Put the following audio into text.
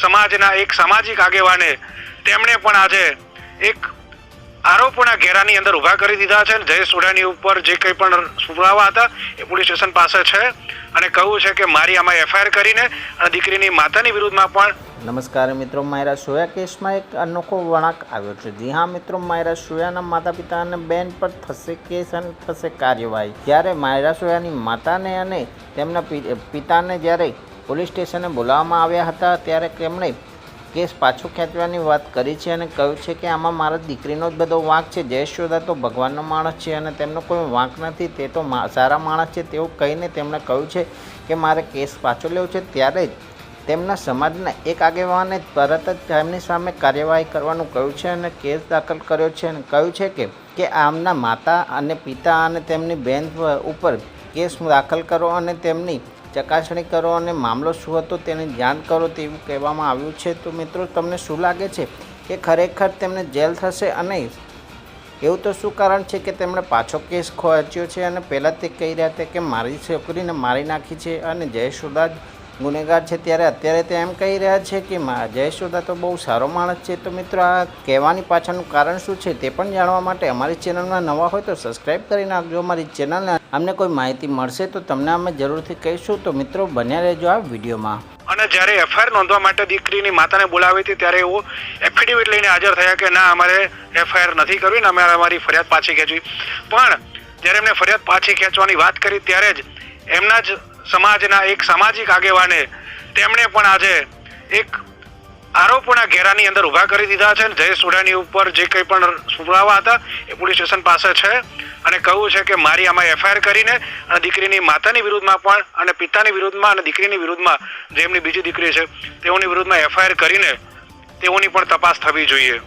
સમાજના એક સામાજિક આગેવાને તેમણે પણ આજે એક આરોપોના ઘેરાની અંદર ઊભા કરી દીધા છે. જયેશ સોઢાની ઉપર જે કંઈ પણ પુરાવા હતા એ પોલીસ સ્ટેશન પાસે છે અને કહ્યું છે કે મારી આમાં એફઆઈઆર કરીને અને દીકરીની માતાની વિરુદ્ધમાં પણ. નમસ્કાર મિત્રો, માયરા સોયા કેસમાં એક અનોખો વળાંક આવ્યો છે. જી હા મિત્રો, માયરા સોયાના માતા પિતા અને બેન પર થશે કેસ અને થશે કાર્યવાહી. જ્યારે માયરા સોયાની માતાને અને તેમના પિતાને જ્યારે પોલીસ સ્ટેશને બોલાવવામાં આવ્યા હતા ત્યારે તેમણે કેસ પાછો ખેંચવાની વાત કરી છે અને કહ્યું છે કે આમાં મારા દીકરીનો જ બધો વાંક છે. જયેશ સોઢા તો ભગવાનનો માણસ છે અને તેમનો કોઈ વાંક નથી, તે તો સારા માણસ છે તેવું કહીને તેમણે કહ્યું છે કે મારે કેસ પાછો લેવો છે. ત્યારે જ તેમના સમાજના એક આગેવાને તરત જ તેમની સામે કાર્યવાહી કરવાનું કહ્યું છે અને કેસ દાખલ કર્યો છે અને કહ્યું છે કે આમના માતા અને પિતા અને તેમની બેન ઉપર કેસ દાખલ કરો અને તેમની ચકાસણી કરો અને મામલો શું હતો તેની જાણ કરો તેવું કહેવામાં આવ્યું છે. તો મિત્રો, તમને શું લાગે છે કે ખરેખર તેમને જેલ થશે? અને એવું તો શું કારણ છે કે તેમણે પાછો કેસ ખોચ્યો છે અને પહેલાં તે કહી રહ્યા હતા કે મારી છોકરીને મારી નાખી છે અને જયેશ સોઢા ગુનેગાર છે, ત્યારે અત્યારે તે એમ કહી રહ્યા છે કે જયેશ સોઢા તો બહુ સારો માણસ છે. તો મિત્રો, આ કહેવાની પાછળનું કારણ શું છે તે પણ જાણવા માટે અમારી ચેનલમાં નવા હોય તો સબસ્ક્રાઈબ કરી નાખજો અમારી ચેનલને. અમને કોઈ માહિતી મળશે તો તમને અમે જરૂરથી કહીશું. તો મિત્રો, બન્યા રહેજો આ વિડીયોમાં. અને જ્યારે એફઆઈઆર નોંધવા માટે દીકરીની માતાને બોલાવી હતી ત્યારે એવો એફિડેવિટ લઈને હાજર થયા કે ના, અમારે એફઆઈઆર નથી કરવી ને અમારી ફરિયાદ પાછી ખેંચવી. પણ જ્યારે એમને ફરિયાદ પાછી ખેંચવાની વાત કરી ત્યારે જ એમના જ સમાજના એક સામાજિક આગેવાને તેમણે પણ આજે એક આરોપોના ઘેરાની અંદર ઊભા કરી દીધા છે. જયેશ સોઢાની ઉપર જે કંઈ પણ પુરાવા હતા એ પોલીસ સ્ટેશન પાસે છે અને કહ્યું છે કે મારી આમાં એફઆઈઆર કરીને અને દીકરીની માતાની વિરુદ્ધમાં પણ અને પિતાની વિરુદ્ધમાં અને દીકરીની વિરુદ્ધમાં જે એમની બીજી દીકરી છે તેઓની વિરુદ્ધમાં એફઆઈઆર કરીને તેઓની પણ તપાસ થવી જોઈએ.